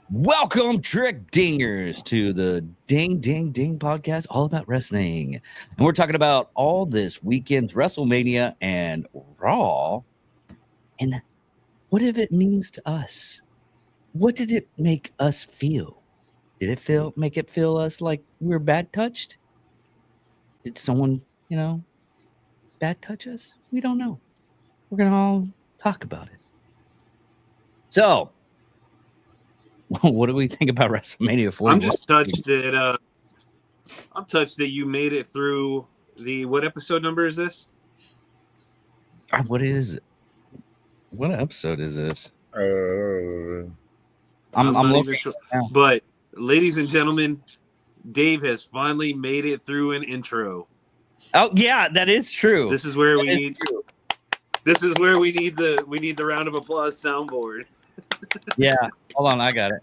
Welcome, Trick Dingers, to the Ding Ding Ding podcast, all about wrestling. And we're talking about all this weekend's WrestleMania and Raw, and what if it means to us? What did it make us feel? Did it make it feel us like we were bad touched? Did someone, bad touch us? We don't know. We're gonna all talk about it. So, what do we think about WrestleMania 4? I'm just touched that. I'm touched that you made it through the. What episode number is this? What episode is this? I'm I'm not looking even sure. now. But, ladies and gentlemen, Dave has finally made it through an intro. Oh yeah, that is true. This is where we need. This is where we need the round of applause soundboard. Yeah, hold on, I got it.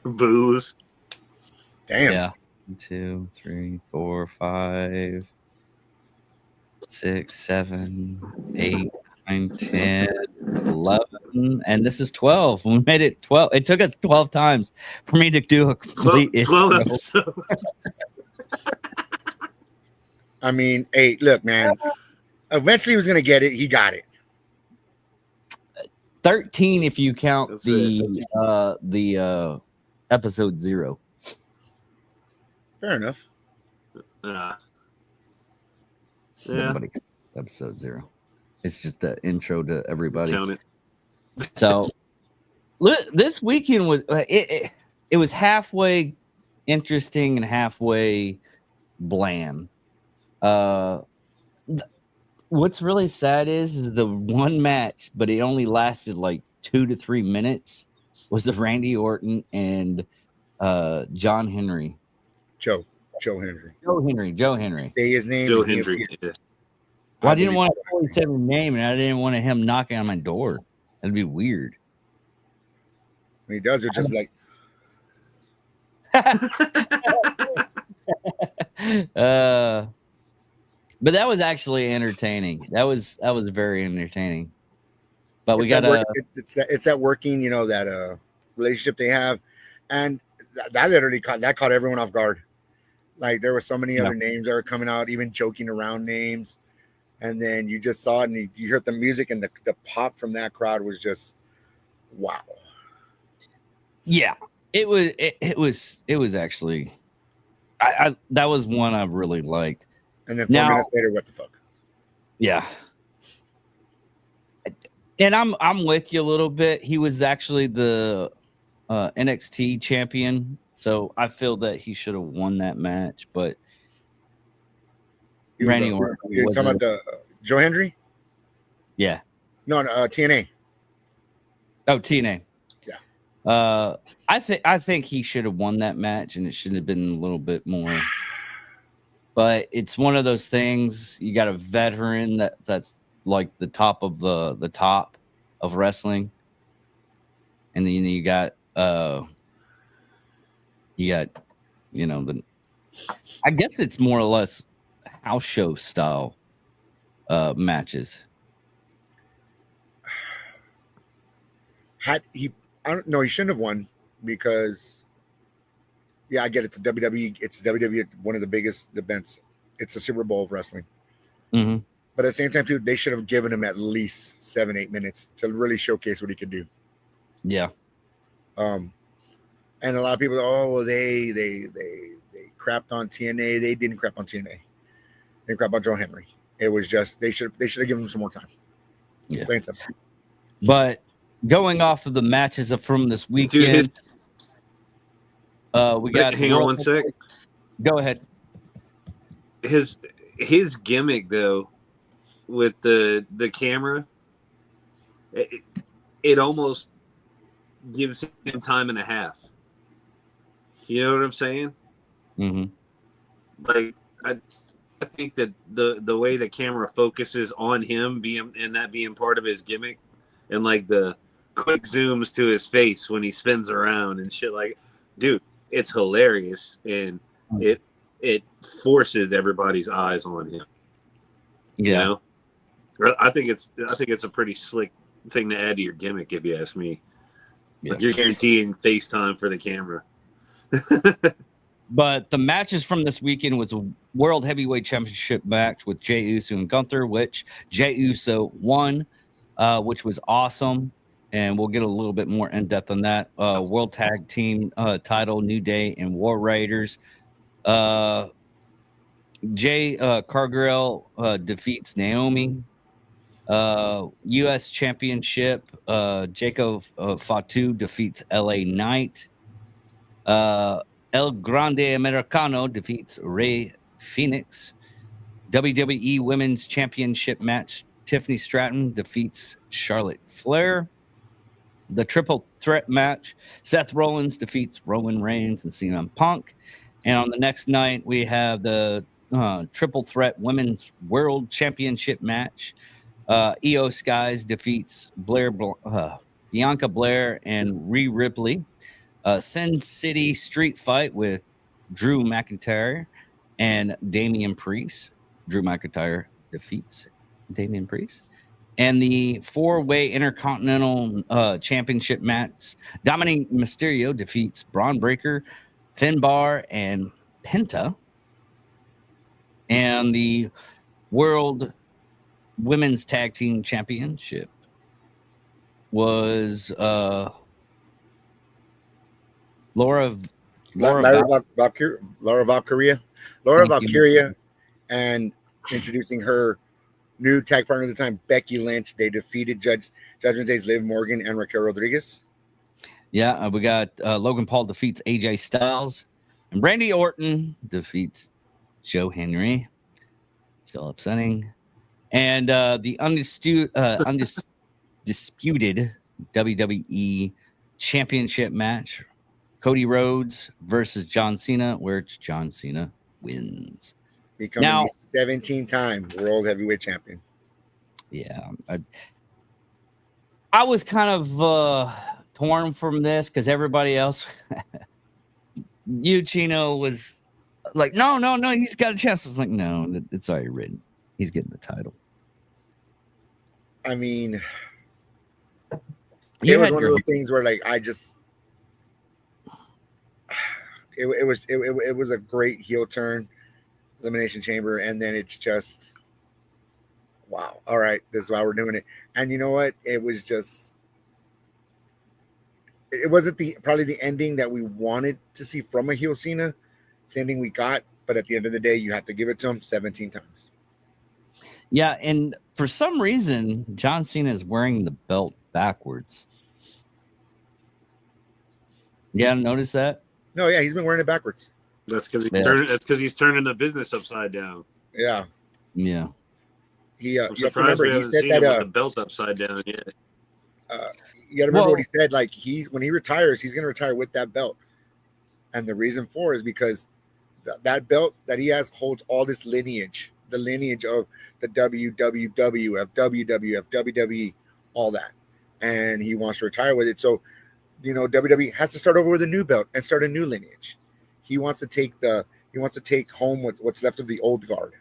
Booze. Damn. Yeah. 1, 2, 3, 4, 5, 6, 7, 8, 9, 10, 11, and this is 12. We made it 12. It took us 12 times for me to do a complete 12 intro. episodes. I mean, hey, look, man. Eventually, he was gonna get it. He got it. 13 if you count That's the episode 0. Fair enough. Yeah. Nobody counts episode 0. It's just an intro to everybody. Count it. So this weekend was it was halfway interesting and halfway bland. What's really sad is the one match, but it only lasted like 2 to 3 minutes, was the Randy Orton and John Henry. Joe Henry. Joe Henry. Say his name. Joe Hendry. Yeah. Well, I didn't want to 47 name, and I didn't want him knocking on my door. That'd be weird. When he does it, just like But that was actually entertaining. That was very entertaining. But we got it's that working, that relationship they have, and that literally caught everyone off guard. Like there were so many other names that were coming out, even joking around names, and then you just saw it and you heard the music and the pop from that crowd was just wow. Yeah, it was actually I that was one I really liked. And then 4 minutes later, what the fuck? Yeah. And I'm with you a little bit. He was actually the NXT champion, so I feel that he should have won that match. But Randy Orton. You're talking about the Joe Hendry? Yeah. No, TNA. Oh, TNA. Yeah. I think he should have won that match, and it should have been a little bit more. But it's one of those things. You got a veteran that's like the top of the top of wrestling, and then you got the. I guess it's more or less house show style matches. I don't know. He shouldn't have won because. Yeah, I get it's a WWE. It's WWE, one of the biggest events. It's the Super Bowl of wrestling. Mm-hmm. But at the same time, too, they should have given him at least 7-8 minutes to really showcase what he could do. Yeah. And a lot of people, they crapped on TNA. They didn't crap on TNA. They crapped on Joe Henry. It was just they should have given him some more time. Yeah. Plain simple. But going off of the matches from this weekend. We got. Hang on one sec. Go ahead. His gimmick though, with the camera, it almost gives him time and a half. You know what I'm saying? Mm-hmm. Like I think that the way the camera focuses on him being part of his gimmick, and like the quick zooms to his face when he spins around and shit, like, dude, it's hilarious, and it forces everybody's eyes on him. You Yeah. know? I think it's a pretty slick thing to add to your gimmick, if you ask me. Yeah. Like you're guaranteeing FaceTime for the camera. But the matches from this weekend was a World Heavyweight Championship match with Jey Uso and Gunther, which Jey Uso won, which was awesome. And we'll get a little bit more in depth on that. World Tag Team title, New Day and War Raiders. Jay Cargill defeats Naomi. U.S. Championship, Jacob Fatu defeats L.A. Knight. El Grande Americano defeats Rey Phoenix. WWE Women's Championship match, Tiffany Stratton defeats Charlotte Flair. The triple threat match, Seth Rollins defeats Roman Reigns and CM Punk. And on the next night, we have the triple threat Women's World Championship match. Io Skies defeats Bianca Belair and Rhea Ripley. Sin City Street Fight with Drew McIntyre and Damian Priest. Drew McIntyre defeats Damian Priest. And the four-way Intercontinental Championship match, Dominic Mysterio defeats Braun Breaker, Finn Balor, and Penta. And the World Women's Tag Team Championship was Laura Valkyria, and introducing her new tag partner at the time, Becky Lynch. They defeated Judgment Day's Liv Morgan and Raquel Rodriguez. Yeah, we got Logan Paul defeats AJ Styles, and Randy Orton defeats Joe Henry. Still upsetting. And the undisputed WWE Championship match, Cody Rhodes versus John Cena, where John Cena wins. Becoming Now- the 17-time World Heavyweight Champion. Yeah. I was kind of torn from this because everybody else, Chino was like, no, he's got a chance. I was like, no, it's already written. He's getting the title. I mean, You it was had one your- of those things where, like, I just, it was a great heel turn, Elimination Chamber, and then it's just, wow, all right, this is why we're doing it. And you know what? It was just, it wasn't probably the ending that we wanted to see from a heel Cena. It's the ending we got, but at the end of the day, you have to give it to him 17 times. Yeah, and for some reason, John Cena is wearing the belt backwards. Yeah, notice that? No, yeah, he's been wearing it backwards. That's because Yeah. he's turning the business upside down. Yeah. Yeah. He, I'm you have to surprised remember, we he haven't said seen him that, with the belt upside down yet. you got to remember what he said. Like, when he retires, he's going to retire with that belt, and the reason for is because that belt that he has holds all this lineage, the lineage of the WWF, WWF, WWE, all that, and he wants to retire with it. So, WWE has to start over with a new belt and start a new lineage. He wants to take home what's left of the old guard.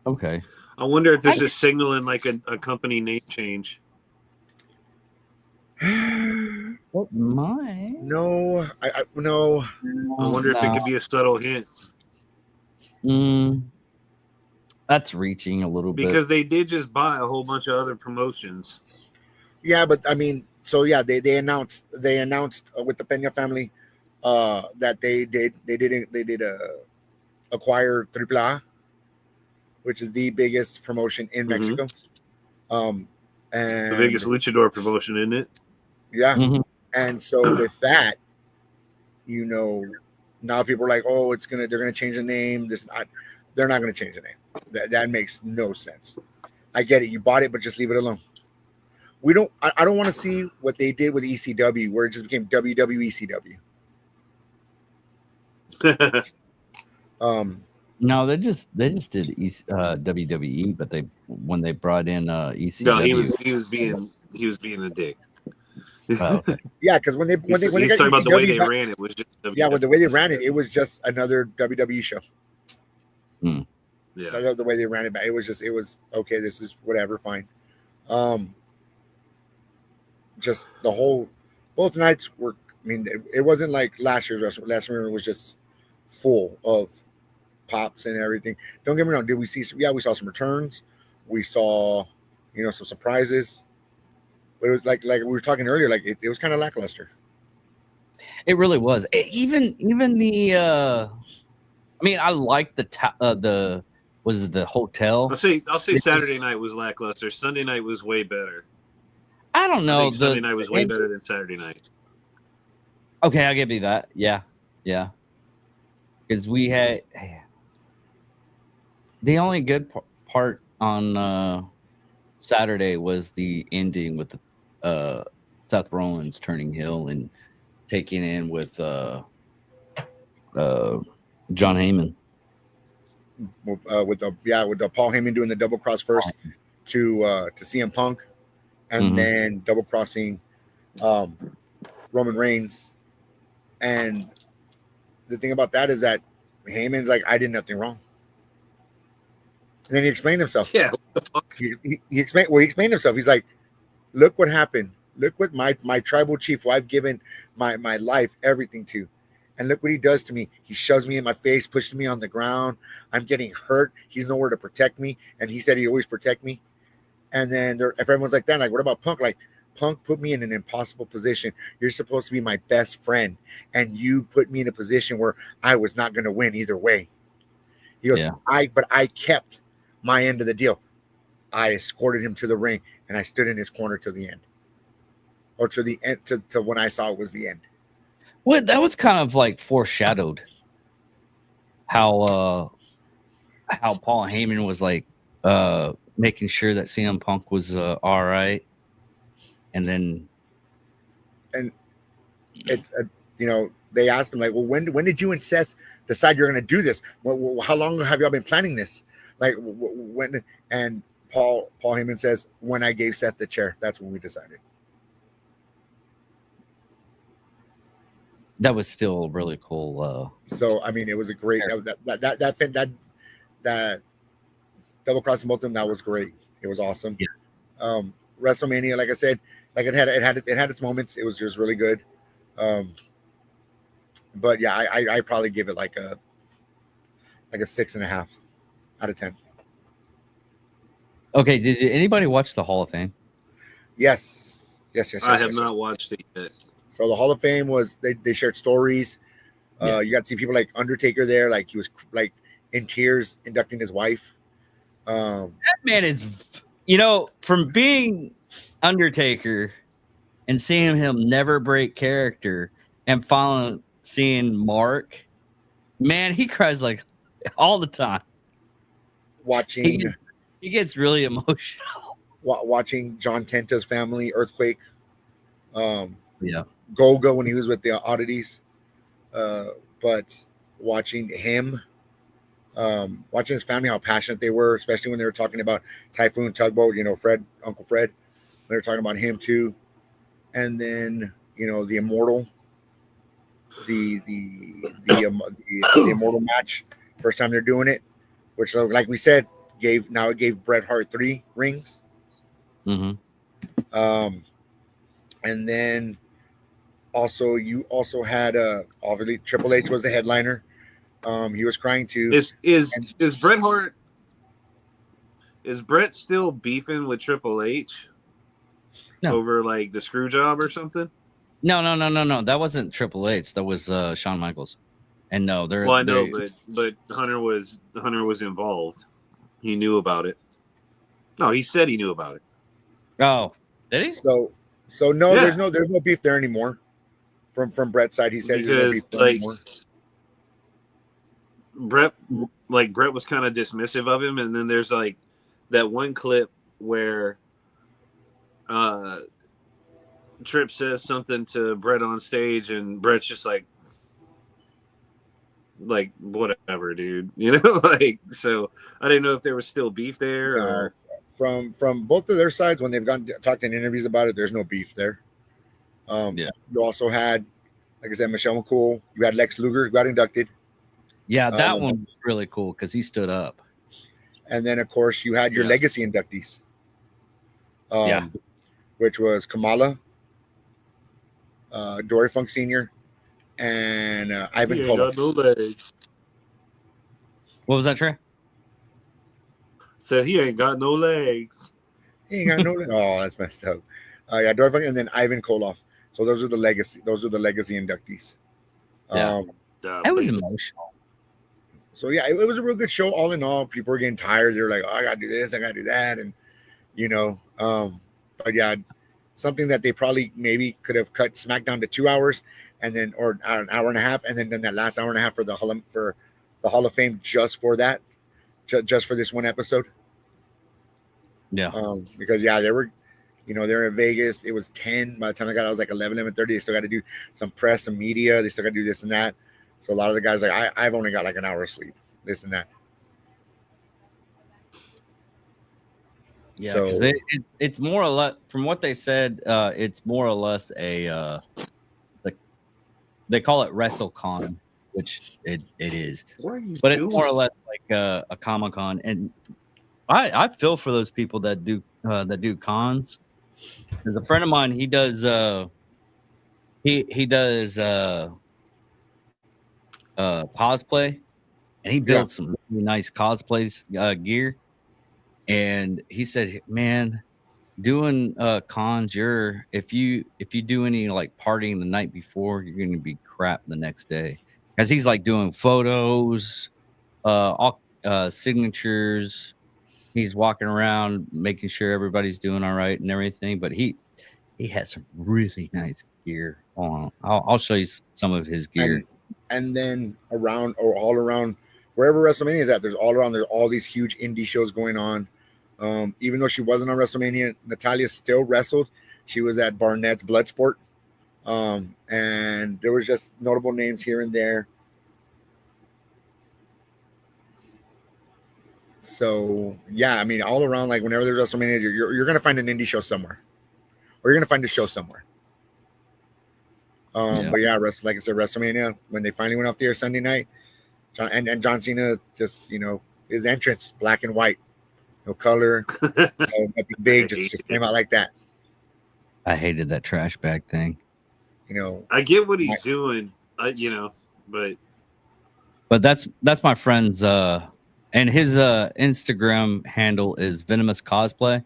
Okay. I wonder if this is signaling like a company name change. What my? No, no. I wonder if it could be a subtle hint That's reaching a little bit. because they did just buy a whole bunch of other promotions. Yeah, but I mean, so yeah, they announced with the Peña family that they did acquire AAA, which is the biggest promotion in Mexico. And The biggest luchador promotion, isn't it? yeah. Mhm. And so with that, now people are like, oh, they're gonna change the name. They're not gonna change the name. That makes no sense. I get it. You bought it, but just leave it alone. I don't want to see what they did with ECW, where it just became WWECW. No, they just did WWE, but when they brought in ECW, No, he was being a dick. Oh, okay. Yeah, because when they He's got talking about the way ECW they back- ran it was just yeah, with the way they ran it, it was just another WWE show. yeah. The way they ran it back, it was okay. This is whatever, fine. Just the whole both nights were. I mean, it wasn't like last year's wrestling. Last year was just full of pops and everything. Don't get me wrong. Did we see? Yeah, we saw some returns. We saw, some surprises. But it was like we were talking earlier. Like it was kind of lackluster. It really was. Even the. I mean, I like the was it the hotel? I'll say Saturday night was lackluster. Sunday night was way better. I don't know. I think Sunday night was way better than Saturday night. Okay, I'll give you that. Yeah. Because we had the only good part on Saturday was the ending with Seth Rollins turning heel and taking in with John Heyman. With the Paul Heyman doing the double cross first to CM Punk, and then double crossing Roman Reigns. And the thing about that is that Heyman's like, I did nothing wrong. And then he explained himself. Yeah. He explained himself. He's like, look what happened. Look what my tribal chief, who I've given my life, everything to. And look what he does to me. He shoves me in my face, pushes me on the ground. I'm getting hurt. He's nowhere to protect me. And he said he'd always protect me. And then if everyone's like that, like, what about Punk? Like, Punk put me in an impossible position. You're supposed to be my best friend. And you put me in a position where I was not going to win either way. He goes, Yeah. but I kept my end of the deal. I escorted him to the ring and I stood in his corner till the end. Or to the end, to when I saw it was the end. Well, that was kind of like foreshadowed how Paul Heyman was like making sure that CM Punk was all right, and then it's they asked him like, well, when did you and Seth decide you're going to do this? How long have y'all been planning this? Like when? And Paul Heyman says, when I gave Seth the chair, that's when we decided. that was still really cool. So I mean, it was a great that double crossing both of them. That was great. It was awesome. Yeah. WrestleMania, like I said, like it had its moments. It was just really good. But yeah, I probably give it like a 6.5 out of 10. Okay, did anybody watch the Hall of Fame? Yes. I have not watched it yet. So the Hall of Fame was they shared stories. You got to see people like Undertaker there, like he was like in tears inducting his wife. That man is, from being Undertaker and seeing him never break character and finally seeing Mark, man, he cries like all the time. Watching he gets really emotional. Watching John Tenta's family, Earthquake. Yeah. Golga when he was with the Oddities. But watching him, watching his family, how passionate they were, especially when they were talking about Typhoon Tugboat, Fred, Uncle Fred, they were talking about him too. And then, the Immortal, the Immortal match, first time they're doing it, which, like we said, it gave Bret Hart 3 rings. Mm-hmm. And then you also had obviously Triple H was the headliner. He was crying too. Is Bret Hart? Is Bret still beefing with Triple H over like the screw job or something? No. That wasn't Triple H. That was Shawn Michaels. And no, they're. Well, I know, but Hunter was involved. He knew about it. No, he said he knew about it. Oh, did he? So no, there's no beef there anymore. From Bret's side, he said there's no beef there anymore. Bret was kind of dismissive of him, and then there's like that one clip where Tripp says something to Bret on stage, and Bret's just like whatever, dude, so I didn't know if there was still beef there. Or... From both of their sides, when they've talked in interviews about it, there's no beef there. Yeah. You also had, like I said, Michelle McCool. You had Lex Luger who got inducted. Yeah, that one was really cool because he stood up. And then, of course, you had your Yeah. legacy inductees. Yeah. Which was Kamala, Dory Funk Sr., and Ivan He ain't Koloff. got no legs. What was that, Trey? Said he ain't got no legs. He ain't got no. Oh, that's messed up. Yeah, Dory Funk, and then Ivan Koloff. So those are the legacy. Those are the legacy inductees. Yeah. It was emotional. So yeah, it was a real good show. All in all, people were getting tired. They were like, "Oh, I gotta do this, I gotta do that," and but yeah, something that they probably maybe could have cut SmackDown to 2 hours, and then or an hour and a half, and then done that last hour and a half for the Hall of Fame just for that, just for this one episode. Yeah. Because yeah, they were, they're in Vegas. It was 10 by the time I got. I was like 11:30. They still got to do some press, some media. They still got to do this and that. So a lot of the guys like, I've only got like an hour of sleep, this and that. Yeah, so, because it's more or less, from what they said, it's more or less a like they call it WrestleCon, which it is, but it's more or less like a Comic-Con, and I feel for those people that do cons. There's a friend of mine, he does cosplay, and he builds some really nice cosplays gear. And he said, man, doing cons, if you do any like partying the night before, you're gonna be crap the next day. Because he's like doing photos, all signatures. He's walking around making sure everybody's doing all right and everything. But he has some really nice gear on. I'll show you some of his gear. And then around or all around wherever WrestleMania is at, there's all these huge indie shows going on. Even though she wasn't on WrestleMania, Natalya still wrestled. She was at Barnett's Bloodsport. And there was just notable names here and there. So yeah, I mean, all around, like whenever there's WrestleMania, you're gonna find an indie show somewhere, or you're gonna find a show somewhere. But yeah, like I said, WrestleMania, when they finally went off the air Sunday night, and John Cena just, his entrance, black and white, no color, nothing big, just came out like that. I hated that trash bag thing. I get what he's doing, but that's my friend's and his Instagram handle is Venomous Cosplay.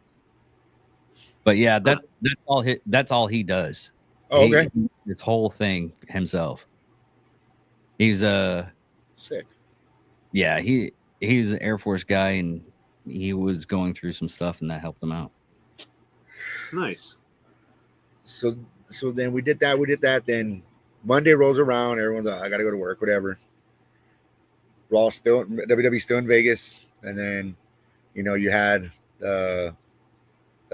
But yeah, that's all he does. Oh, okay. This whole thing himself. He's sick. Yeah, he's an Air Force guy, and he was going through some stuff, and that helped him out. Nice. So then we did that. Then Monday rolls around. Everyone's like, I gotta go to work, whatever. Raw still, WWE still in Vegas, and then you had the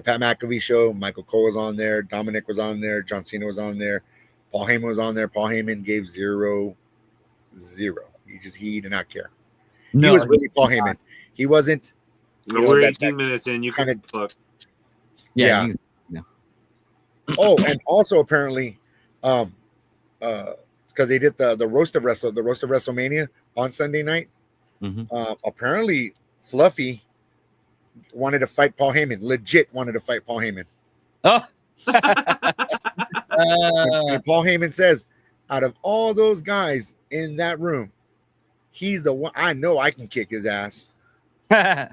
Pat McAfee show. Michael Cole was on there. Dominic was on there. John Cena was on there. Paul Heyman was on there. Paul Heyman gave 0. He did not care. No, he was really Paul Heyman. He wasn't. We're 18 minutes in. You kind of fuck. Yeah. Oh, and also apparently, because they did the roast of WrestleMania on Sunday night. Mm-hmm. Apparently, Fluffy wanted to fight Paul Heyman. Legit wanted to fight Paul Heyman. Oh. And Paul Heyman says, out of all those guys in that room, he's the one I know I can kick his ass. I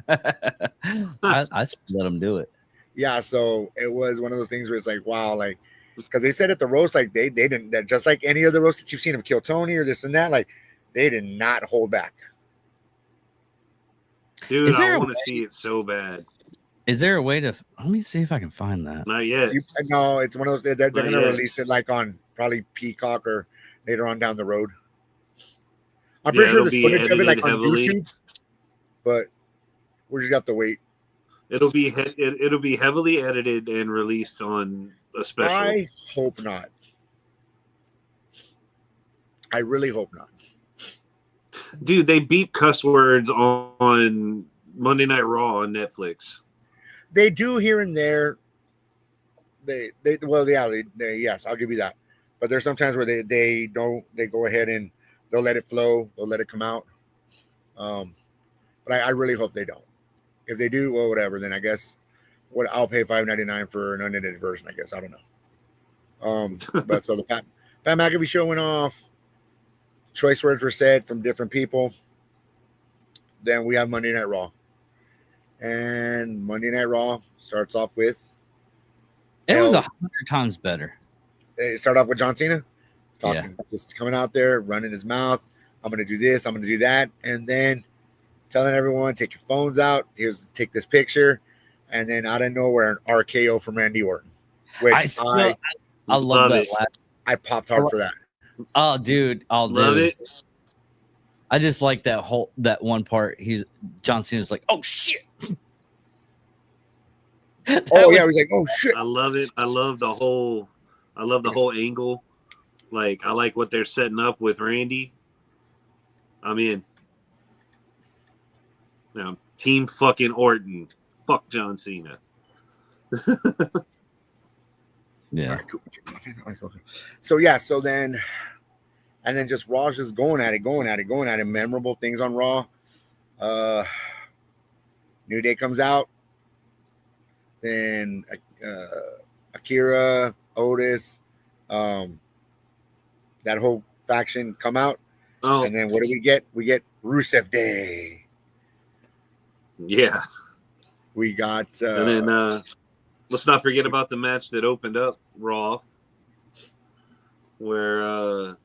let him do it. Yeah, so it was one of those things where it's like, wow, like, because they said at the roast, like they didn't, that just like any other roast that you've seen of Kill Tony or this and that, like they did not hold back. Dude, I want to see it so bad. Is there a way to? Let me see if I can find that. Not yet. No, it's one of those. They're going to release it like on probably Peacock or later on down the road. I'm pretty sure there's footage of it like on YouTube, but we just have to wait. It'll be heavily edited and released on a special. I hope not. I really hope not. Dude, they beep cuss words on Monday Night Raw on Netflix. They do here and there. they yes, I'll give you that. But there's sometimes where they go ahead and they'll let it flow, they'll let it come out. But I really hope they don't. If they do, well, whatever. Then I guess what I'll pay $5.99 for an unedited version. I guess I don't know. But so the Pat McAfee show went off. Choice words were said from different people. Then we have Monday Night Raw, and Monday Night Raw starts off with. It was 100 times better. It started off with John Cena talking, just coming out there, running his mouth. I'm going to do this. I'm going to do that, and then telling everyone, take your phones out. Take this picture, and then out of nowhere, an RKO from Randy Orton, which I love that. I popped hard for that. Oh, dude, Love it. I just like that one part. John Cena's like, oh shit. Yeah, he's like, oh shit. I love it. I love the whole angle. Like, I like what they're setting up with Randy. I'm in. Now, Team fucking Orton. Fuck John Cena. Yeah. So then, and then just Raw's just going at it. Memorable things on Raw. New Day comes out. Then Akira, Otis, that whole faction come out. Oh. And then what do we get? We get Rusev Day. Yeah. We got and then let's not forget about the match that opened up Raw, where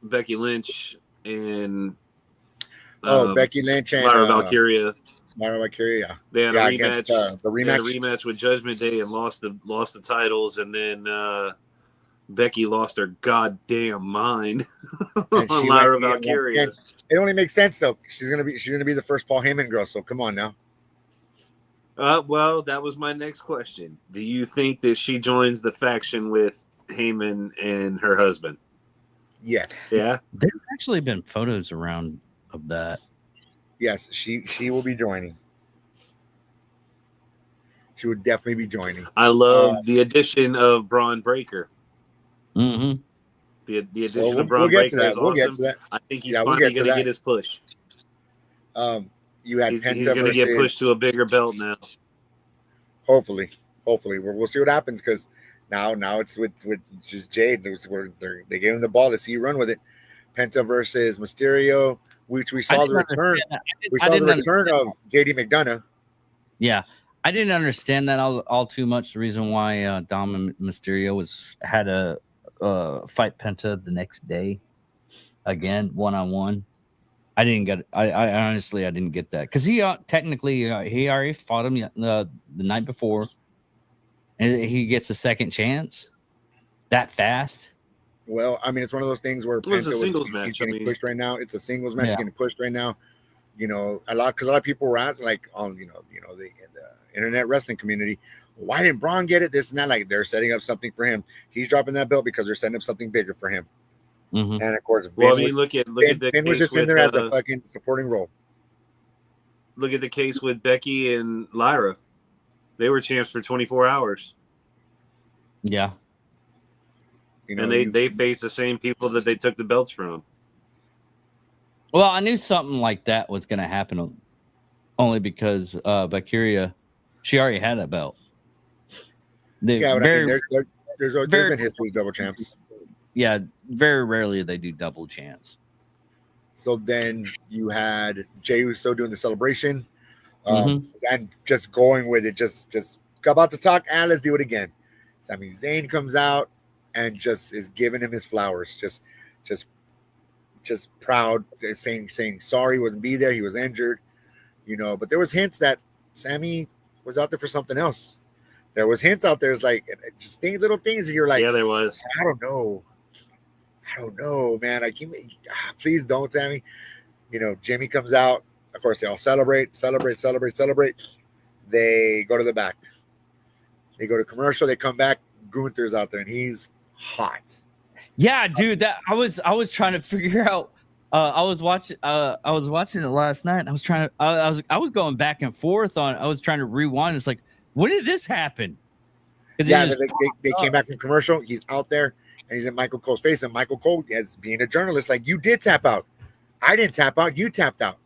Becky Lynch and Becky Lynch and Lyra Valkyria. Yeah. They had a rematch. Against, the rematch. They had a rematch with Judgment Day and lost the titles, and then Becky lost her goddamn mind on Lyra Valkyria. It only makes sense though. She's gonna be the first Paul Heyman girl. So come on now. Well, that was my next question. Do you think that she joins the faction with Heyman and her husband? Yes. Yeah. There's actually been photos around of that. Yes, she will be joining. She would definitely be joining. I love the addition of Braun Breaker. Mm-hmm. The addition of Braun Breaker is awesome. We'll get to that. I think he's finally going to get his push. You had Penta he's going to get pushed to a bigger belt now. Hopefully, we'll see what happens because now it's with just Jade. They gave him the ball to see you run with it. Penta versus Mysterio, which we saw the return. We saw the return of JD McDonough. Yeah, I didn't understand that all too much. The reason why Dom and Mysterio had a fight Penta the next day again 1-on-1. I didn't get it. I honestly didn't get that because he technically he already fought him the night before, and he gets a second chance that fast. Well, I mean, it's one of those things where Penta was a singles match. Getting pushed right now. It's a singles match. He's getting pushed right now. You know, a lot of people were asking, like, on the internet wrestling community, why didn't Braun get it? This and that. Like, they're setting up something for him. He's dropping that belt because they're setting up something bigger for him. Mm-hmm. And of course, Finn was just in there as a fucking supporting role. Look at the case with Becky and Lyra. They were champs for 24 hours. Yeah. You know, and they face the same people that they took the belts from. Well, I knew something like that was going to happen only because Valkyria, she already had a belt. There's been history with double champs. Yeah, very rarely they do double champs. So then you had Jey Uso doing the celebration, and just going with it, just about to talk, and let's do it again. Sami Zayn comes out and just is giving him his flowers, just proud, saying sorry, wouldn't be there, he was injured, but there was hints that Sami was out there for something else. There was hints out there, it's like just little things that you're like, yeah, there was. I don't know, man. Please don't, Sami. Jimmy comes out. Of course, they all celebrate. They go to the back. They go to commercial. They come back. Gunther's out there, and he's hot. Yeah, dude. That I was trying to figure out. I was watching it last night. And I was going back and forth on. I was trying to rewind. It's like, when did this happen? Yeah, they came back from commercial. He's out there and he's in Michael Cole's face. And Michael Cole, as being a journalist, like, you did tap out. I didn't tap out. You tapped out.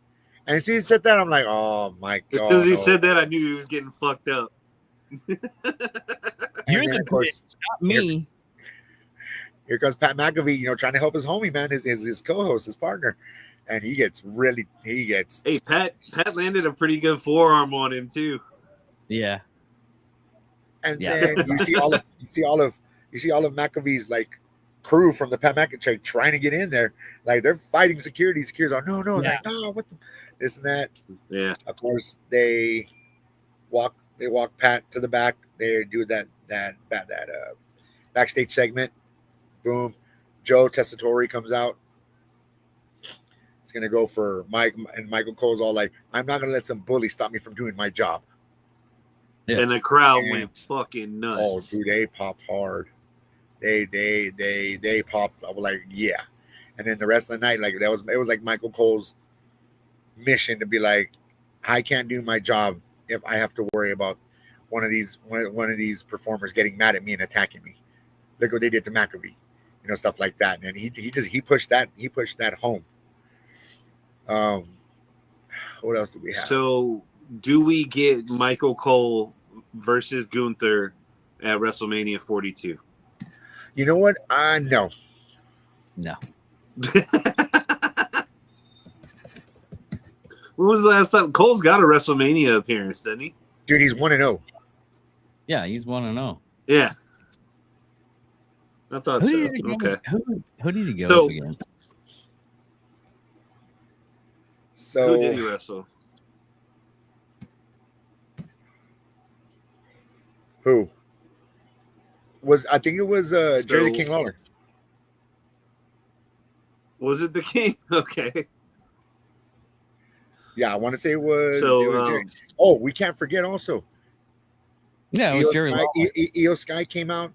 And as soon as he said that, I'm like, oh my God. As soon as he said that, I knew he was getting fucked up. You're the bitch, not me. Here comes Pat McAfee, trying to help his homie, man, his co-host, his partner. And he gets. Hey, Pat landed a pretty good forearm on him too. Yeah. And then you see all of McAfee's like crew from the Pat McAfee trying to get in there, like they're fighting security. Security's like, no, like, no, what the this and that. Yeah. Of course, they walk Pat to the back. They do that backstage segment. Boom. Joe Tessitore comes out. It's gonna go for Mike, and Michael Cole's all like, I'm not gonna let some bully stop me from doing my job. Yeah. And the crowd went fucking nuts. Oh, dude, they popped hard. They popped. I was like, yeah. And then the rest of the night, like it was like Michael Cole's mission to be like, I can't do my job if I have to worry about one of these performers getting mad at me and attacking me. Look what they did to McAfee, stuff like that. And he pushed that home. What else do we have? So, do we get Michael Cole versus Gunther at WrestleMania 42? You know what? No. No. When was the last time? Cole's got a WrestleMania appearance, doesn't he? Dude, he's 1-0. Yeah, he's 1-0. Yeah. I thought so. Okay. Who did he go up against? So who did he wrestle? Who? I think it was Jerry the King Lawler. Was it the King? Okay. Yeah, I want to say it was. So, we can't forget also. Yeah, it was Jerry Lawler. Io Sky came out.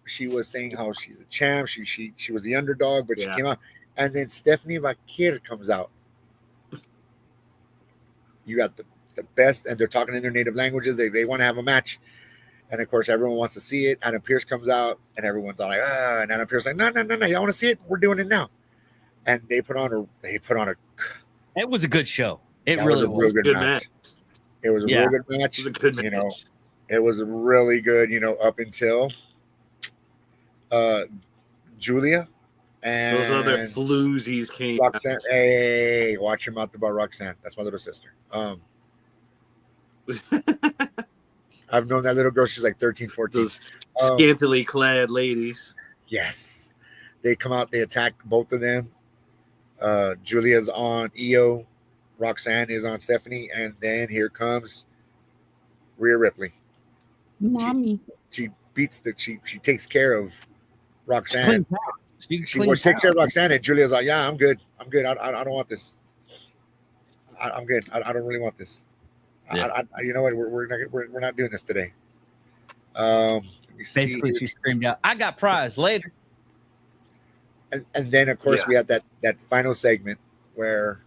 She was saying how she's a champ. She was the underdog, but she came out. And then Stephanie Vakir comes out. You got the best, and they're talking in their native languages. They want to have a match. And of course, everyone wants to see it. Adam Pearce comes out, and everyone's all like, and Adam Pearce like, no, y'all want to see it? We're doing it now. And they put on a. It was a good show. It was really a real good match. It was a real good match. It was a good match. It was really good. Up until Julia and those other floozies came. Roxanne, hey, watch your mouth about Roxanne. That's my little sister. I've known that little girl. She's like 13, 14. Those scantily clad ladies. Yes. They come out. They attack both of them. Julia's on Io. Roxanne is on Stephanie. And then here comes Rhea Ripley. Mommy. She beats she takes care of Roxanne. She takes care of Roxanne, and Julia's like, yeah, I'm good. I don't want this. I'm good. I don't really want this. Yeah. You know what? We're not doing this today. Basically, she screamed out, "I got prize later." And then of course we had that final segment where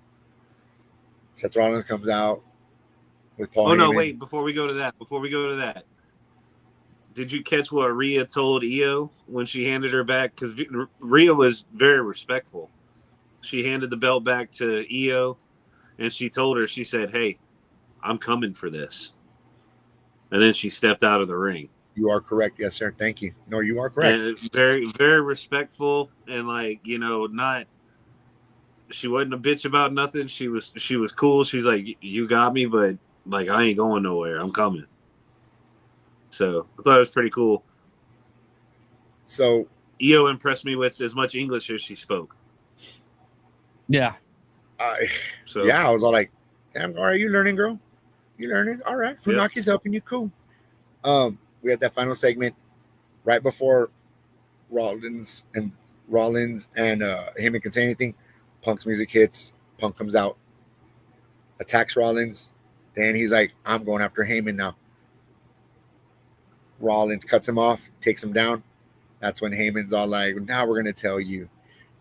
Seth Rollins comes out with Paul. Oh no! Wait, before we go to that, did you catch what Rhea told Io when she handed her back? Because Rhea was very respectful. She handed the belt back to Io, and she told her, she said, "Hey, I'm coming for this." And then she stepped out of the ring. You are correct. Yes, sir. Thank you. No, you are correct. And very, very respectful, and not. She wasn't a bitch about nothing. She was cool. She's like, you got me, but like I ain't going nowhere. I'm coming. So I thought it was pretty cool. So Io impressed me with as much English as she spoke. Yeah. I was all like, damn, all right, you learning, girl? You learning? All right. Funaki's helping you. Cool. We had that final segment right before Rollins and Heyman can say anything. Punk's music hits. Punk comes out, attacks Rollins. Then he's like, I'm going after Heyman now. Rollins cuts him off, takes him down. That's when Heyman's all like, now we're going to tell you,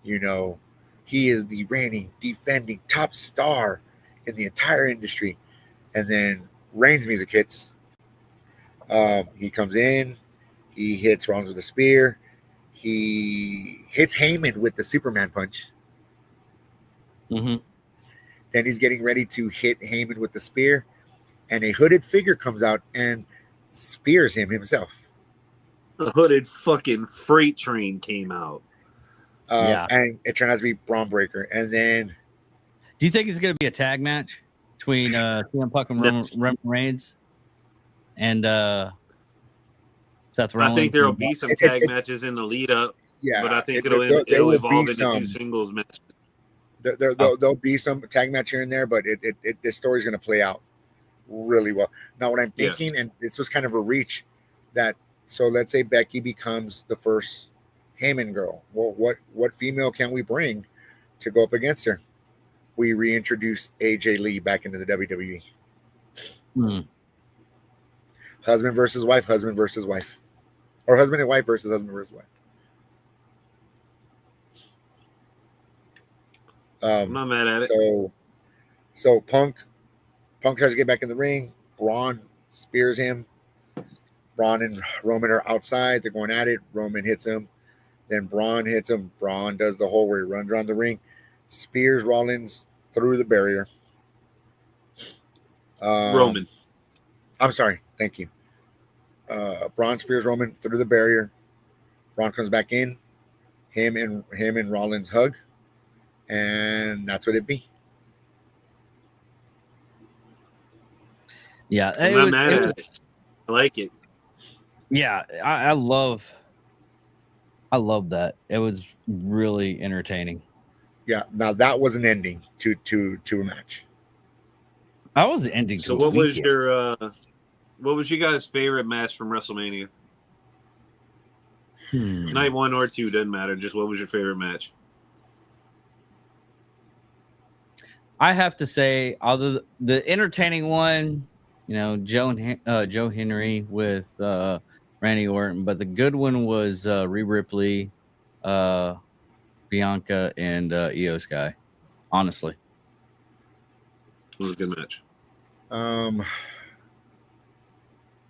he is the reigning, defending top star in the entire industry. And then Reigns' music hits. He comes in. He hits Rollins with a spear. He hits Heyman with the Superman punch. Mm-hmm. Then he's getting ready to hit Heyman with the spear, and a hooded figure comes out and spears him himself. A hooded fucking freight train came out. Yeah. And it turned out to be Braun Breaker. And then, Do you think it's going to be a tag match between CM Punk and Roman Reigns and Seth Rollins? I think there will be some tag matches in the lead up, yeah, but I think there it'll will evolve be into two singles matches. There'll be some tag match here and there, but this story's going to play out really well. Now, what I'm thinking, and this was kind of a reach, that so let's say Becky becomes the first Heyman girl. Well, what female can we bring to go up against her? We reintroduce AJ Lee back into the WWE. Husband versus wife, or husband and wife versus husband versus wife. I'm not mad at it. So Punk tries to get back in the ring. Braun spears him. Braun and Roman are outside. They're going at it. Roman hits him. Then Braun hits him. Braun does the whole where he runs around the ring, spears Rollins through the barrier. Roman. I'm sorry. Thank you. Braun spears Roman through the barrier. Braun comes back in. Him and Rollins hug. And that's what it be. Yeah. I'm not mad at it. I like it. Yeah, I love that. It was really entertaining. Yeah. Now that was an ending to a match. I was ending. So what was your guys' favorite match from WrestleMania? Night 1 or 2 doesn't matter. Just what was your favorite match? I have to say, although the entertaining one, Joe Henry with Randy Orton, but the good one was Rhea Ripley, Bianca, and Io Sky. Honestly, It was a good match.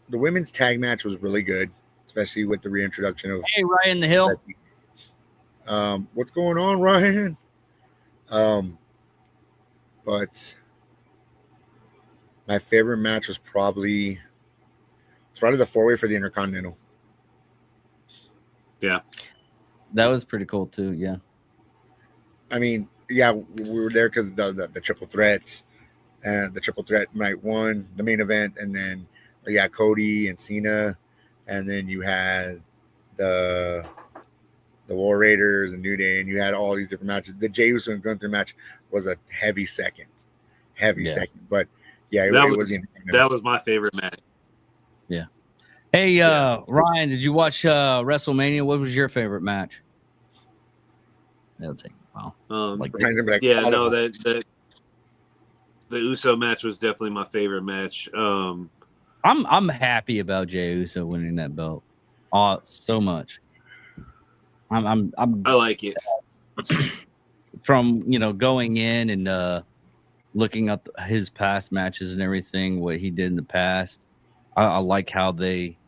The women's tag match was really good, especially with the reintroduction of Ryan the Hill. What's going on, Ryan? But my favorite match was probably the 4-way for the Intercontinental. Yeah, that was pretty cool too. Yeah, I mean, yeah, we were there because the triple threat, and the triple threat night 1, the main event, and then Cody and Cena, and then you had the War Raiders and New Day, and you had all these different matches. The Jey Uso and Gunther match was a heavy second, but yeah, that was my favorite match. Yeah. Hey, Ryan, did you watch WrestleMania? What was your favorite match? That'll take a while. The Uso match was definitely my favorite match. I'm happy about Jey Uso winning that belt. So much. I like it. From going in and looking up his past matches and everything, what he did in the past. I like how they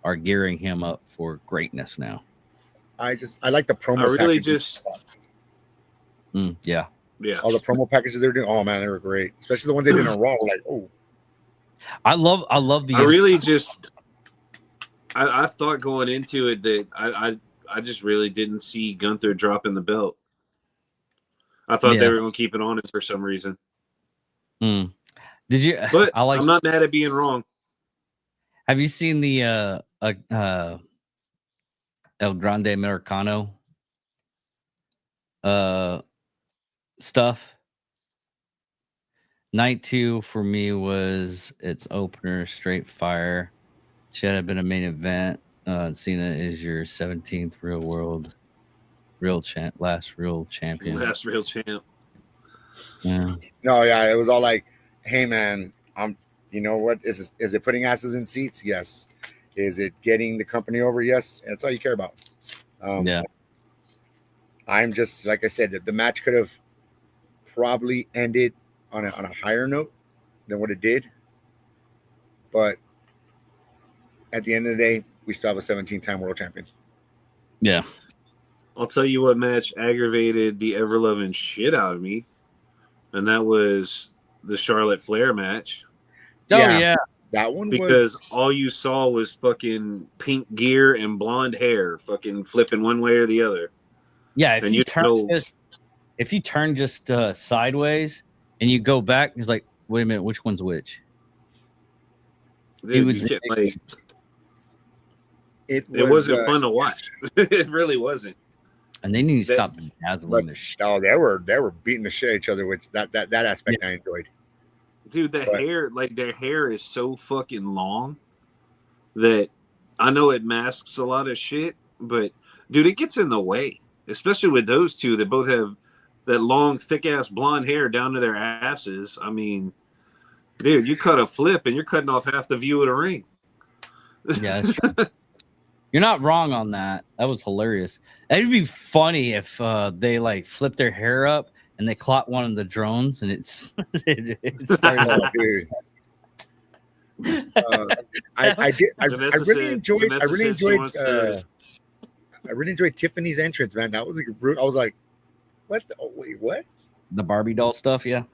are gearing him up for greatness now. I like the promo. Yeah. All the promo packages they're doing. Oh man, they were great. Especially the ones they did in Raw. Like, oh, I love the. I thought going into it that I just really didn't see Gunther dropping the belt. I thought they were going to keep it on it for some reason. Did you? But I'm not mad at being wrong. Have you seen the El Grande Americano stuff? Night 2 for me was its opener, straight fire. Should have been a main event. Cena is your 17th last real champion. Last real champ. Yeah. No, yeah, it was all like, hey man, you know what? Is it putting asses in seats? Yes. Is it getting the company over? Yes. That's all you care about. Yeah. I'm just, like I said, the match could have probably ended on a higher note than what it did. But at the end of the day, we still have a 17-time world champion. Yeah. I'll tell you what match aggravated the ever loving shit out of me, and that was the Charlotte Flair match. Oh Yeah. yeah. That one Because was all you saw was fucking pink gear and blonde hair, fucking flipping one way or the other. Yeah. If And you you turn know- just sideways and you go back, it's like, wait a minute, which one's which? Dude, was- you can't, like, it it was wasn't fun to watch. It really wasn't. And they need to That- stop dazzling but the shit. oh, they were beating the shit at each other, which that aspect I enjoyed. Dude, But- hair, like their hair is so fucking long that I know it masks a lot of shit, but dude, it gets in the way, especially with those two that both have that long, thick ass blonde hair down to their asses. I mean, dude, you cut a flip and you're cutting off half the view of the ring. Yeah, that's true. You're not wrong on that. That was hilarious. It'd be funny if they like flip their hair up and they caught one of the drones and it's it started. Oh, dude. I really enjoyed Tiffany's entrance, man. That was like I was like, what? Oh, wait, what? The Barbie doll stuff, yeah.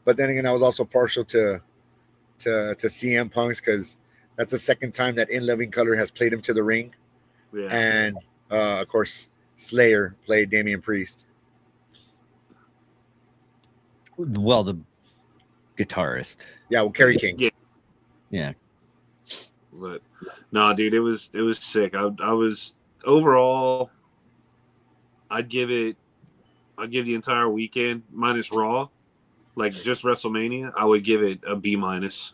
But then again, I was also partial to CM Punk's because that's the second time that In Living Color has played him to the ring, Yeah. and of course Slayer played Damian Priest. Well, the guitarist. Yeah, well, Kerry King. Yeah. Yeah. But no, dude, it was sick. I was overall, I'd give the entire weekend minus Raw, like just WrestleMania, I would give it a B minus.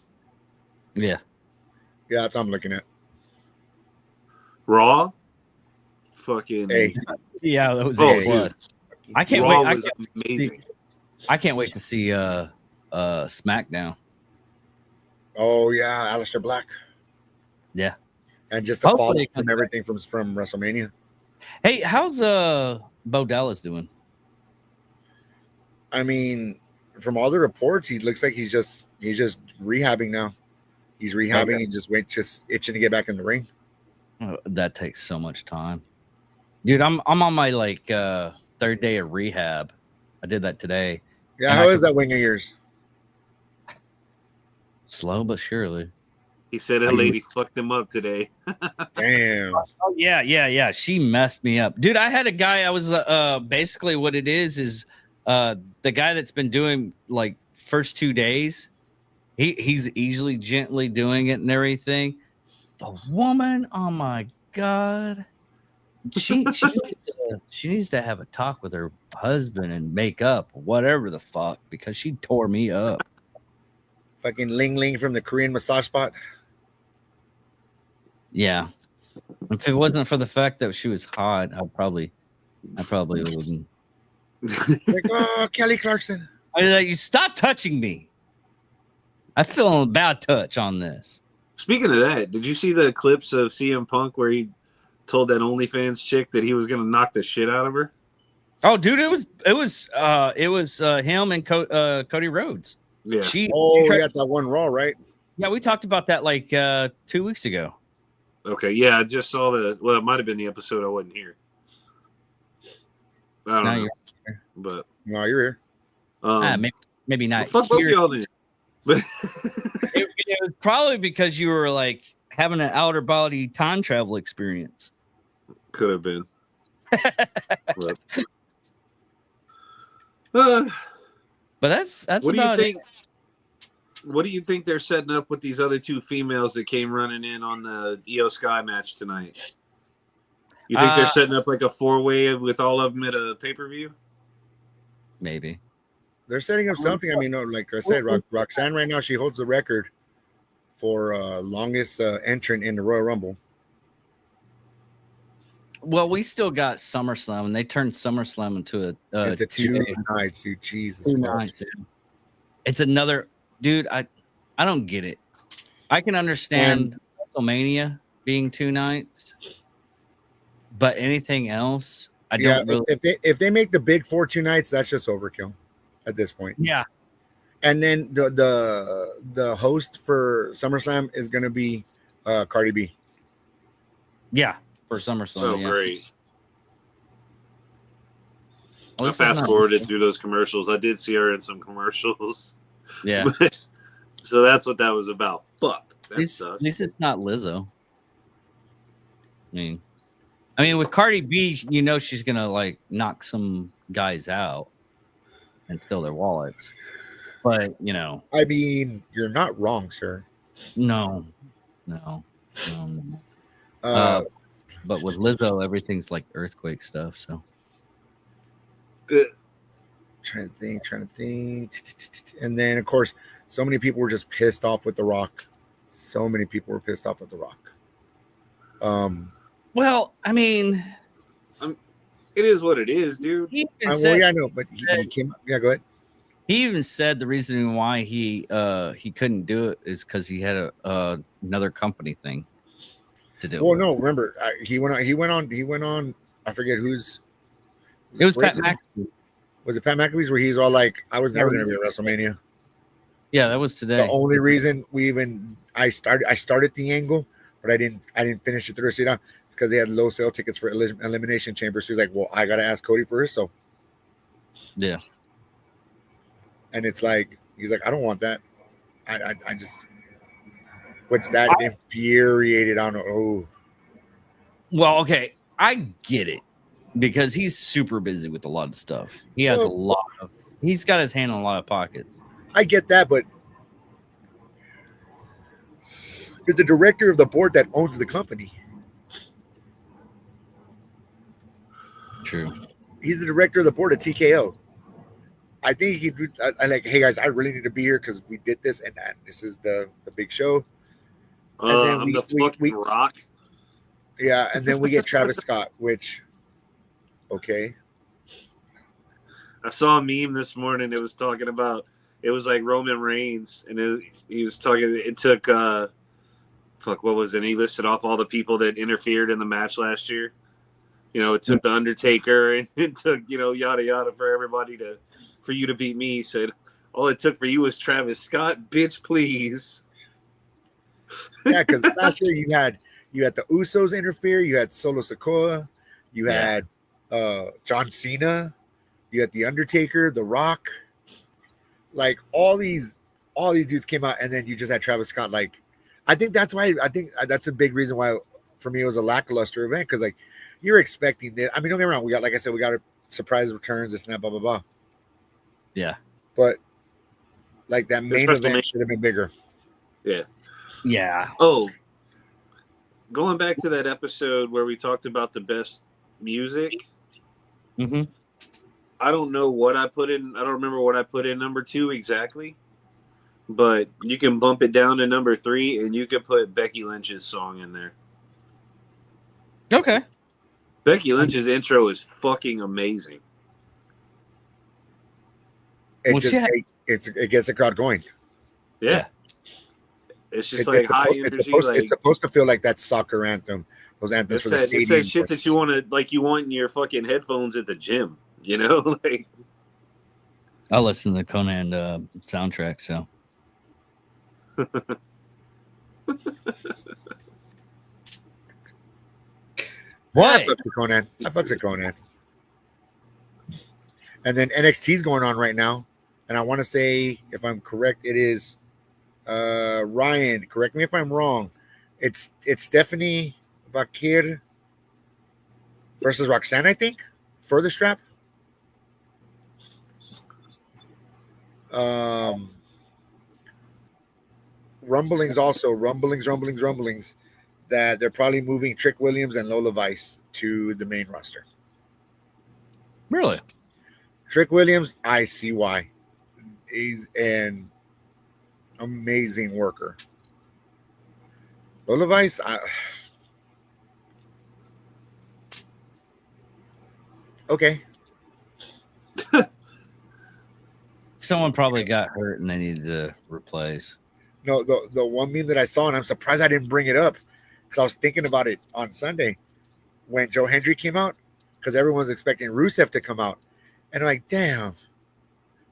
Yeah. Yeah, that's what I'm looking at. Raw, fucking Hey, Yeah, that was Oh, A+. dude. I can't Raw wait. was amazing. I can't wait to see SmackDown. oh yeah, Aleister Black. Yeah. And just the Hopefully fallout it comes from everything from WrestleMania. Hey, how's Bo Dallas doing? I mean, from all the reports, he looks like he's just rehabbing now. He's rehabbing. Okay. He just itching to get back in the ring. Oh, that takes so much time. Dude, I'm on my like third day of rehab. I did that today. Yeah, And how I is that wing of yours? Slow but surely. He said a lady fucked him up today. Damn. Oh yeah. She messed me up, dude. I had a guy. I was basically what it is the guy that's been doing like first 2 days. He's easily gently doing it and everything. The woman, oh my god, she needs to have a talk with her husband and make up whatever the fuck because she tore me up. Fucking Ling Ling from the Korean massage spot. Yeah, if it wasn't for the fact that she was hot, I probably wouldn't. Like, oh, Kelly Clarkson. I was like, you stop touching me. I feel a bad touch on this. Speaking of that, did you see the clips of CM Punk where he told that OnlyFans chick that he was gonna knock the shit out of her? Oh, dude, it was him and Cody Rhodes. Yeah. She Oh, tried- yeah, that one Raw, right? yeah, we talked about that like 2 weeks ago. Okay. Yeah, I just saw it might have been the episode I wasn't here. I don't Now know. you're here. But No, you're here. Maybe not. fuck both here. y'all then. But It was probably because you were like having an outer body time travel experience. could have been. But, But that's what do you about think? What do you think they're setting up with these other two females that came running in on the Io Sky match tonight? You think they're setting up like a 4-way with all of them at a pay-per-view? Maybe. They're setting up something. I mean, no, like I said, Roxanne right now, she holds the record for longest entrant in the Royal Rumble. Well, we still got SummerSlam, and they turned SummerSlam into a Into 2 2 nights, dude. Jesus. 2 Christ. nights. It's another dude. I don't get it. I can understand WrestleMania being 2 nights, but anything else, I Yeah, don't really. if they make the big 4 2 nights, that's just overkill at this point. Yeah, And then the host for SummerSlam is gonna be Cardi B. Yeah, for SummerSlam. So yeah. great. Well, I this is fast not- forwarded through those commercials. I did see her in some commercials. Yeah. So that's what that was about. Fuck. At That least, sucks. at least it's not Lizzo. I mean, with Cardi B, you know she's gonna like knock some guys out and steal their wallets. But you know, I mean, you're not wrong, sir. no. No. But with Lizzo, everything's like earthquake stuff. So Trying to think. And then, of course, so many people were just pissed off with The Rock. So many people were pissed off with The Rock. well, I mean, It is what it is, dude. he even well, said, yeah, I know, but he came. Yeah, go ahead. he even said the reason why he couldn't do it is because he had another company thing to do. Well, no, remember he went on. I forget whose. It was Pat Britain? McAfee. Was it Pat McAfee's where he's all like, "I was never going to be at WrestleMania." Yeah, that was today. The only reason I started the angle, but I didn't finish it through. See, it's because they had low sale tickets for Elimination Chamber. So he's like, "Well, I got to ask Cody first." So Yeah. and it's like he's like, "I don't want that." I just, which that infuriated. I don't know. Oh, Well, okay, I get it because he's super busy with a lot of stuff. He has he's got his hand in a lot of pockets. I get that, but you're the director of the board that owns the company. True. He's the director of the board at TKO. I think he could. I like, hey guys, I really need to be here because we did this, and this is the big show. And then I'm the fucking Rock. Yeah, and then we get Travis Scott, which, okay, I saw a meme this morning. It was talking about it was like Roman Reigns, and he was talking. It took what was it? And he listed off all the people that interfered in the match last year. You know, it took the Undertaker, and it took yada yada for everybody for you to beat me. He said all it took for you was Travis Scott, bitch, please. yeah, because last year you had the Usos interfere, you had Solo Sikoa, you had John Cena, you had the Undertaker, The Rock, like all these dudes came out, and then you just had Travis Scott. Like, I think that's a big reason why for me it was a lackluster event, because like you're expecting this. I mean, don't get me wrong, we got a surprise returns, this and that, blah blah blah. Yeah. But like that main event should have been bigger. Yeah. Yeah. Oh, going back to that episode where we talked about the best music. Mm-hmm. I don't know what I put in. I don't remember what I put in number 2 exactly, but you can bump it down to number 3, and you could put Becky Lynch's song in there. Okay. Becky Lynch's intro is fucking amazing. It gets the crowd going. Yeah. It's just like high energy. It's supposed to feel like that soccer anthem. Those anthems for the stadium. It's that shit that you want in your fucking headphones at the gym. You know, like. I listen to the Conan soundtrack, so. What? I fucks with Conan. And then NXT's going on right now, and I want to say, if I'm correct, it is Ryan. Correct me if I'm wrong. It's Stephanie Vakir versus Roxanne, I think, for the strap. Rumblings that they're probably moving Trick Williams and Lola Vice to the main roster. Really? Trick Williams, I see why. He's an amazing worker. Lola Vice, okay. Someone probably got hurt and they needed to replace. No, the one meme that I saw, and I'm surprised I didn't bring it up because I was thinking about it on Sunday when Joe Hendry came out, because everyone's expecting Rusev to come out. And I'm like, damn,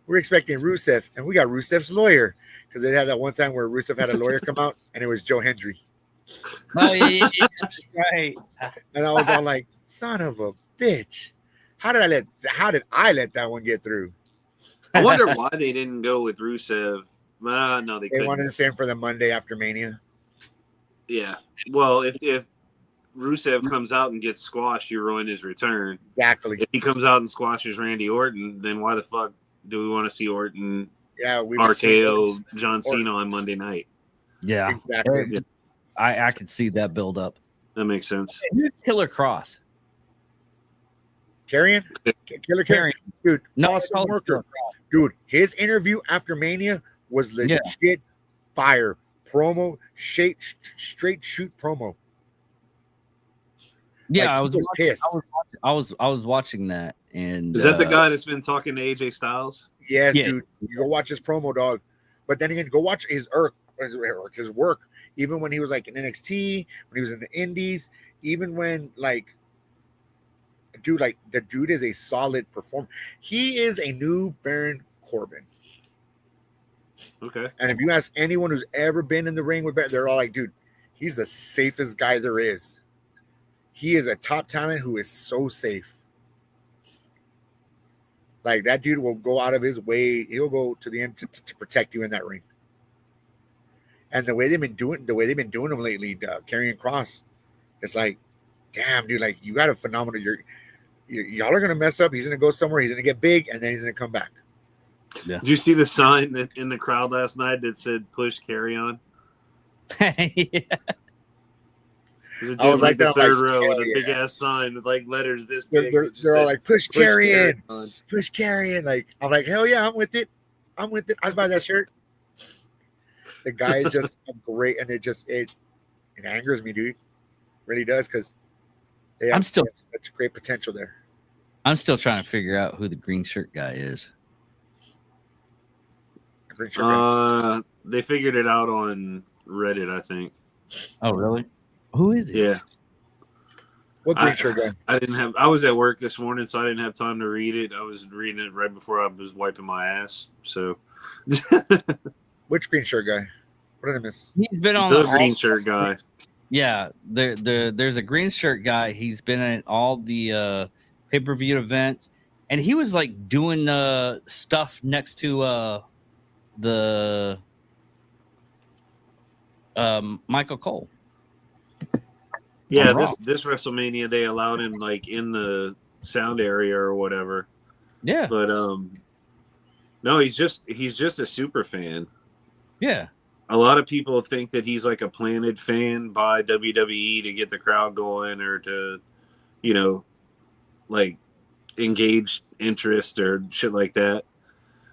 we're expecting Rusev, and we got Rusev's lawyer, because they had that one time where Rusev had a lawyer come out, and it was Joe Hendry. Oh yeah, right. And I was all like, "Son of a bitch! How did I let that one get through?" I wonder why they didn't go with Rusev. No, they They couldn't. wanted the same for the Monday after Mania. Yeah. Well, if Rusev comes out and gets squashed, you ruin his return. Exactly. If he comes out and squashes Randy Orton, then why the fuck do we want to see Orton, Yeah, we don't see RKO, Orton. John Cena on Monday night? Yeah, Exactly. Yeah. I could see that build up. That makes sense. Who's Killer Cross? Killer Carrion, dude. No, Awesome worker, dude. His interview after Mania was legit fire promo, straight shoot promo. Yeah, Like, I was he was watching, pissed. I was watching that, and Is that the guy that's been talking to AJ Styles? Yes, Yeah. dude. You go watch his promo, dog. But then again, go watch his work. Even when he was like in NXT, when he was in the Indies, even when like, dude, like the dude is a solid performer. He is a new Baron Corbin. Okay. And if you ask anyone who's ever been in the ring with Baron, they're all like, dude, he's the safest guy there is. He is a top talent who is so safe. Like that dude will go out of his way. He'll go to the end to protect you in that ring. And the way they've been doing them lately, Karrion Kross, it's like, damn, dude, like you got a phenomenal. Y'all are gonna mess up. He's gonna go somewhere. He's gonna get big, and then he's gonna come back. Yeah. Did you see the sign that in the crowd last night that said "Push Carry On"? yeah. I was like the that, third like, row with hell a big yeah. ass sign with like letters this They're, big. they're, that just they're all said, like, push "Push Karrion, On." push Karrion. Like I'm like, hell yeah, I'm with it. I'd buy that shirt. The guy is just great, and it angers me, dude. Really does, because they have such great potential there. I'm still trying to figure out who the green shirt guy is. They figured it out on Reddit, I think. Oh, really? Who is it? Yeah. What green shirt guy? I was at work this morning, so I didn't have time to read it. I was reading it right before I was wiping my ass. So Which green shirt guy? What did I miss? He's been on the green shirt guy. Yeah, there's a green shirt guy. He's been at all the pay-per-view events, and he was like doing stuff next to the Michael Cole. Yeah, this WrestleMania they allowed him like in the sound area or whatever. Yeah, but no, he's just a super fan. Yeah, a lot of people think that he's like a planted fan by WWE to get the crowd going or to, like engage interest or shit like that.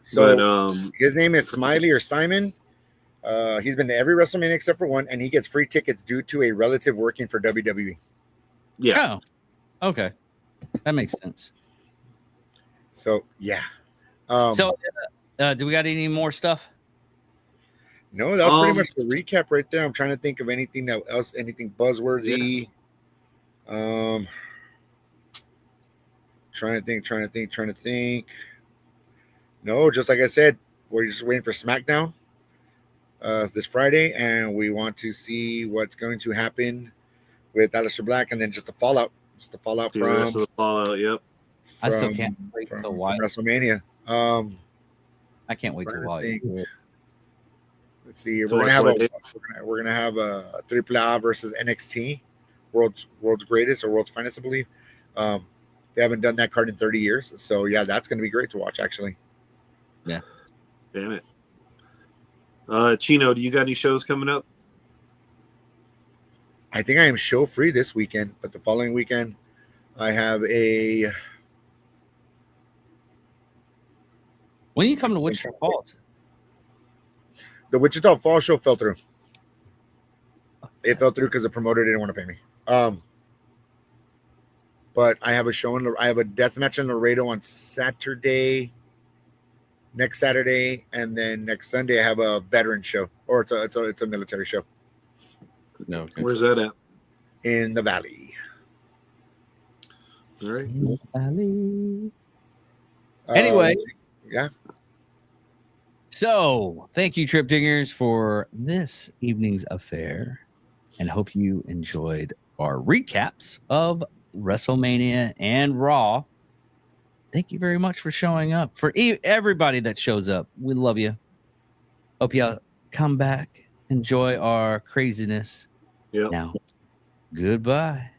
So but his name is Smiley or Simon. He's been to every WrestleMania except for one, and he gets free tickets due to a relative working for WWE. Yeah. Oh, okay. That makes sense. So, yeah. Do we got any more stuff? No, that was pretty much the recap right there. I'm trying to think of anything else, anything buzzworthy. Yeah. Trying to think. No, just like I said, we're just waiting for SmackDown this Friday, and we want to see what's going to happen with Aleister Black, and then just the fallout. Just the fallout from rest of the fallout. Yep. I still can't wait to watch WrestleMania. I can't wait to watch. Let's see. We're gonna have a AAA versus NXT, world's greatest or world's finest, I believe. They haven't done that card in 30 years, so yeah, that's gonna be great to watch. Actually. Yeah. Damn it. Chino, do you got any shows coming up? I think I am show free this weekend, but the following weekend, I have a. When you come to Wichita Falls? The Wichita Falls show fell through. It fell through because the promoter didn't want to pay me. But I have a show I have a death match in Laredo on next Saturday, and then next Sunday I have a veteran show, or it's a military show. No, okay. Where's that at? In the Valley. All right. Valley. Anyway, yeah. So, thank you, Trip Dingers, for this evening's affair. and hope you enjoyed our recaps of WrestleMania and Raw. Thank you very much for showing up. For everybody that shows up, we love you. Hope y'all come back, enjoy our craziness. Yep. Now, goodbye.